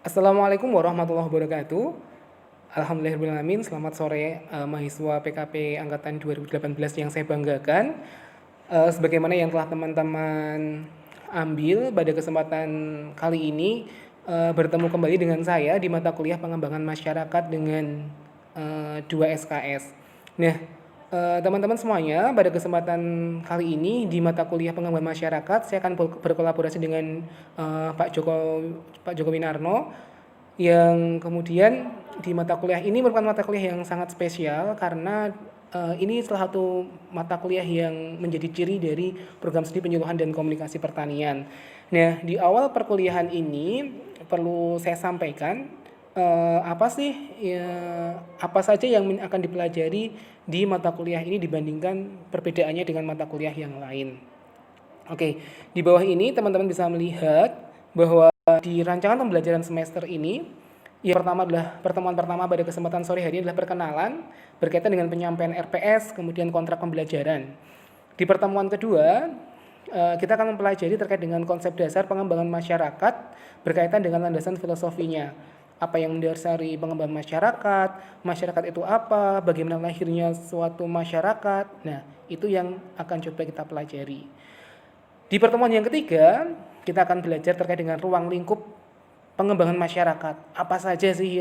Assalamualaikum warahmatullahi wabarakatuh. Alhamdulillahirrahmanirrahim. Selamat sore mahasiswa PKP angkatan 2018 yang saya banggakan. Sebagaimana yang telah teman-teman ambil pada kesempatan kali ini, bertemu kembali dengan saya di mata kuliah pengembangan masyarakat dengan 2 SKS. Nah, teman-teman semuanya, pada kesempatan kali ini di mata kuliah pengembangan masyarakat, saya akan berkolaborasi dengan Pak Joko Winarno, yang kemudian di mata kuliah ini merupakan mata kuliah yang sangat spesial karena ini salah satu mata kuliah yang menjadi ciri dari program studi penyuluhan dan komunikasi pertanian. Nah, di awal perkuliahan ini perlu saya sampaikan apa sih ya, apa saja yang akan dipelajari di mata kuliah ini dibandingkan perbedaannya dengan mata kuliah yang lain. Oke, di bawah ini teman-teman bisa melihat bahwa di rancangan pembelajaran semester ini, yang pertama adalah pertemuan pertama pada kesempatan sore hari ini adalah perkenalan berkaitan dengan penyampaian RPS, kemudian kontrak pembelajaran. Di pertemuan kedua, kita akan mempelajari terkait dengan konsep dasar pengembangan masyarakat berkaitan dengan landasan filosofinya. Apa yang mendasari pengembangan masyarakat, masyarakat itu apa, bagaimana lahirnya suatu masyarakat. Nah, itu yang akan coba kita pelajari. Di pertemuan yang ketiga, kita akan belajar terkait dengan ruang lingkup pengembangan masyarakat. Apa saja sih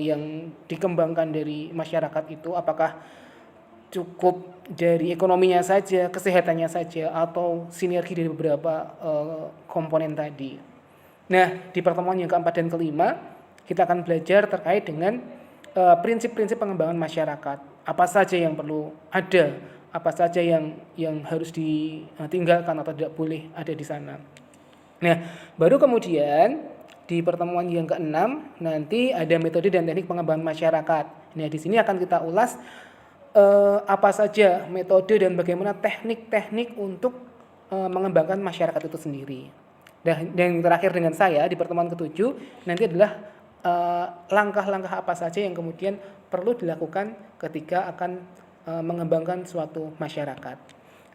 yang dikembangkan dari masyarakat itu? Apakah cukup dari ekonominya saja, kesehatannya saja, atau sinergi dari beberapa komponen tadi? Nah, di pertemuan yang keempat dan kelima, kita akan belajar terkait dengan prinsip-prinsip pengembangan masyarakat. Apa saja yang perlu ada, apa saja yang harus ditinggalkan atau tidak boleh ada di sana. Nah, baru kemudian di pertemuan yang keenam nanti ada metode dan teknik pengembangan masyarakat. Nah, di sini akan kita ulas apa saja metode dan bagaimana teknik-teknik untuk mengembangkan masyarakat itu sendiri. Dan yang terakhir dengan saya di pertemuan ketujuh nanti adalah langkah-langkah apa saja yang kemudian perlu dilakukan ketika akan mengembangkan suatu masyarakat.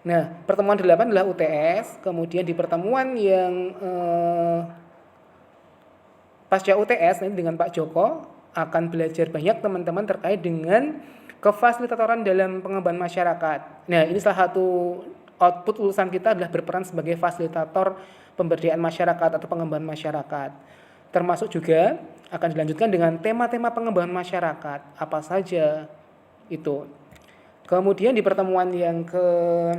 Nah, pertemuan 8 adalah UTS, kemudian di pertemuan yang pasca UTS nanti dengan Pak Joko akan belajar banyak teman-teman terkait dengan kefasilitatoran dalam pengembangan masyarakat. Nah, ini salah satu output lulusan kita adalah berperan sebagai fasilitator pemberdayaan masyarakat atau pengembangan masyarakat. Termasuk juga akan dilanjutkan dengan tema-tema pengembangan masyarakat, apa saja itu. Kemudian di pertemuan yang ke-11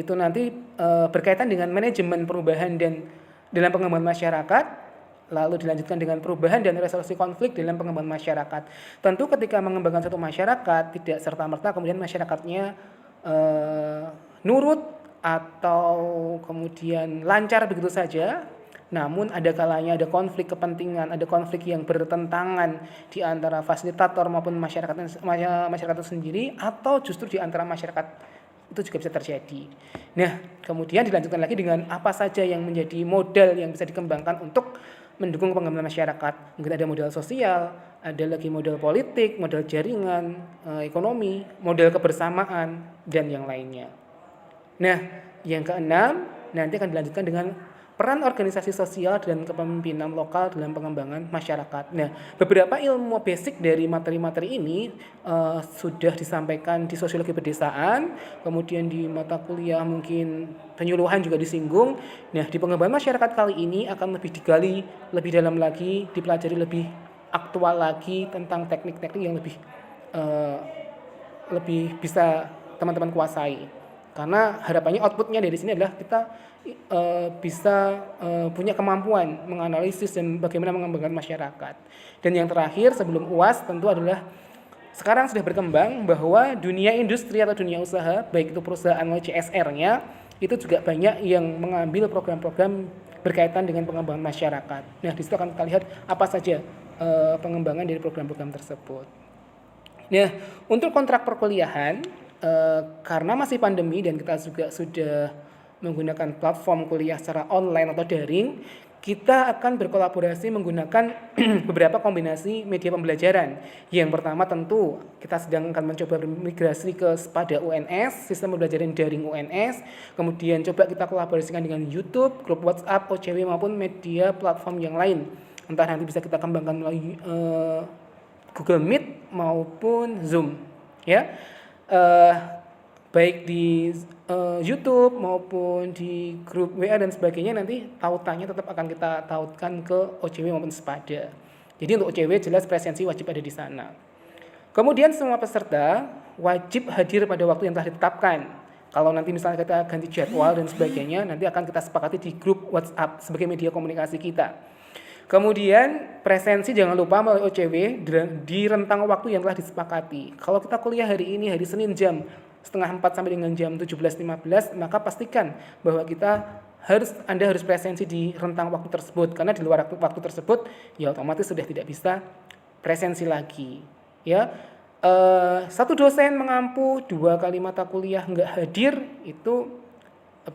itu nanti berkaitan dengan manajemen perubahan dan dalam pengembangan masyarakat, lalu dilanjutkan dengan perubahan dan resolusi konflik dalam pengembangan masyarakat. Tentu ketika mengembangkan satu masyarakat tidak serta-merta kemudian masyarakatnya nurut atau kemudian lancar begitu saja. Namun ada kalanya ada konflik kepentingan, ada konflik yang bertentangan di antara fasilitator maupun masyarakat itu sendiri, atau justru di antara masyarakat itu juga bisa terjadi. Nah, kemudian dilanjutkan lagi dengan apa saja yang menjadi modal yang bisa dikembangkan untuk mendukung pengembangan masyarakat. Mungkin ada modal sosial, ada lagi modal politik, modal jaringan, ekonomi, modal kebersamaan, dan yang lainnya. Nah, yang keenam nanti akan dilanjutkan dengan peran organisasi sosial dan kepemimpinan lokal dalam pengembangan masyarakat. Nah, beberapa ilmu basic dari materi-materi ini sudah disampaikan di sosiologi pedesaan, kemudian di mata kuliah mungkin penyuluhan juga disinggung. Nah, di pengembangan masyarakat kali ini akan lebih digali lebih dalam lagi, dipelajari lebih aktual lagi tentang teknik-teknik yang lebih bisa teman-teman kuasai. Karena harapannya outputnya dari sini adalah kita bisa punya kemampuan menganalisis dan bagaimana mengembangkan masyarakat. Dan yang terakhir sebelum UAS tentu adalah sekarang sudah berkembang bahwa dunia industri atau dunia usaha, baik itu perusahaan atau CSR-nya, itu juga banyak yang mengambil program-program berkaitan dengan pengembangan masyarakat. Nah, di situ akan kita lihat apa saja pengembangan dari program-program tersebut. Nah, untuk kontrak perkuliahan, karena masih pandemi dan kita juga sudah menggunakan platform kuliah secara online atau daring, kita akan berkolaborasi menggunakan beberapa kombinasi media pembelajaran. Yang pertama tentu kita sedang akan mencoba bermigrasi ke pada UNS, sistem pembelajaran daring UNS. Kemudian coba kita kolaborasikan dengan YouTube, grup WhatsApp, OCW maupun media platform yang lain. Entah nanti bisa kita kembangkan melalui Google Meet maupun Zoom, ya. Baik di YouTube maupun di grup WA dan sebagainya, nanti tautannya tetap akan kita tautkan ke OCW maupun Sepada. Jadi untuk OCW jelas presensi wajib ada di sana. Kemudian semua peserta wajib hadir pada waktu yang telah ditetapkan. Kalau nanti misalnya kita ganti jadwal dan sebagainya, nanti akan kita sepakati di grup WhatsApp sebagai media komunikasi kita. Kemudian presensi jangan lupa melalui OCW di rentang waktu yang telah disepakati. Kalau kita kuliah hari ini, hari Senin jam 3:30 sampai dengan jam 17.15, maka pastikan bahwa Anda harus presensi di rentang waktu tersebut, karena di luar waktu tersebut ya otomatis sudah tidak bisa presensi lagi. Ya, satu dosen mengampu 2 kali mata kuliah nggak hadir, itu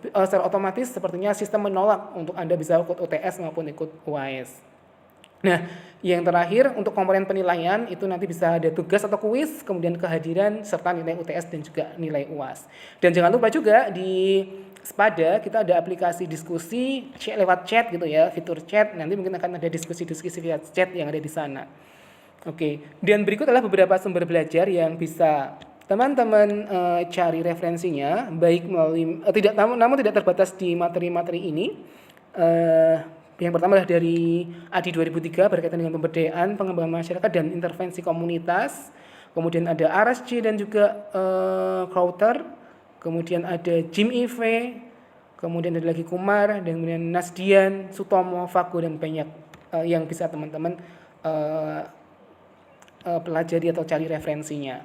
secara otomatis sepertinya sistem menolak untuk Anda bisa ikut UTS maupun ikut UAS. Nah, yang terakhir untuk komponen penilaian itu nanti bisa ada tugas atau kuis, kemudian kehadiran serta nilai UTS dan juga nilai UAS. Dan jangan lupa juga di Sepada kita ada aplikasi diskusi lewat chat gitu ya, fitur chat. Nanti mungkin akan ada diskusi-diskusi via chat yang ada di sana. Oke, dan berikut adalah beberapa sumber belajar yang bisa teman-teman cari referensinya, baik melalui namun tidak terbatas di materi-materi ini. Yang pertama adalah dari ADI 2003 berkaitan dengan pemberdayaan, pengembangan masyarakat dan intervensi komunitas. Kemudian ada RSC dan juga Crowther. Kemudian ada Jim Ive. Kemudian ada lagi Kumar, dan kemudian Nasdian, Sutomo, Fago, dan banyak yang bisa teman-teman pelajari atau cari referensinya.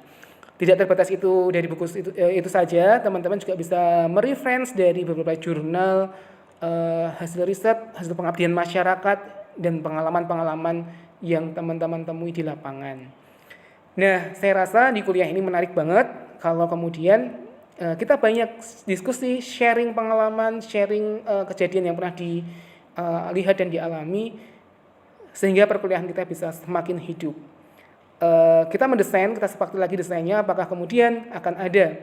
Tidak terbatas itu dari buku itu saja, teman-teman juga bisa mereference dari beberapa jurnal, hasil riset, hasil pengabdian masyarakat, dan pengalaman-pengalaman yang teman-teman temui di lapangan. Nah, saya rasa di kuliah ini menarik banget kalau kemudian kita banyak diskusi, sharing pengalaman, sharing kejadian yang pernah dilihat dan dialami, sehingga perkuliahan kita bisa semakin hidup. Kita mendesain, kita sepakati lagi desainnya, apakah kemudian akan ada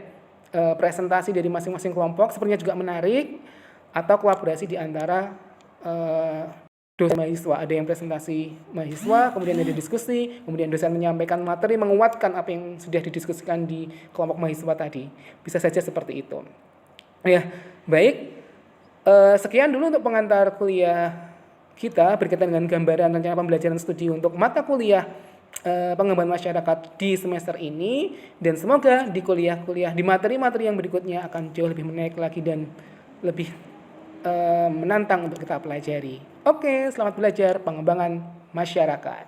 presentasi dari masing-masing kelompok, sepertinya juga menarik, atau kolaborasi di antara dosen mahasiswa. Ada yang presentasi mahasiswa, kemudian ada diskusi, kemudian dosen menyampaikan materi, menguatkan apa yang sudah didiskusikan di kelompok mahasiswa tadi. Bisa saja seperti itu. Ya, baik. Sekian dulu untuk pengantar kuliah kita berkaitan dengan gambaran rencana pembelajaran studi untuk mata kuliah pengembangan masyarakat di semester ini, dan semoga di kuliah-kuliah, di materi-materi yang berikutnya akan jauh lebih menarik lagi dan lebih menantang untuk kita pelajari. Oke, selamat belajar pengembangan masyarakat.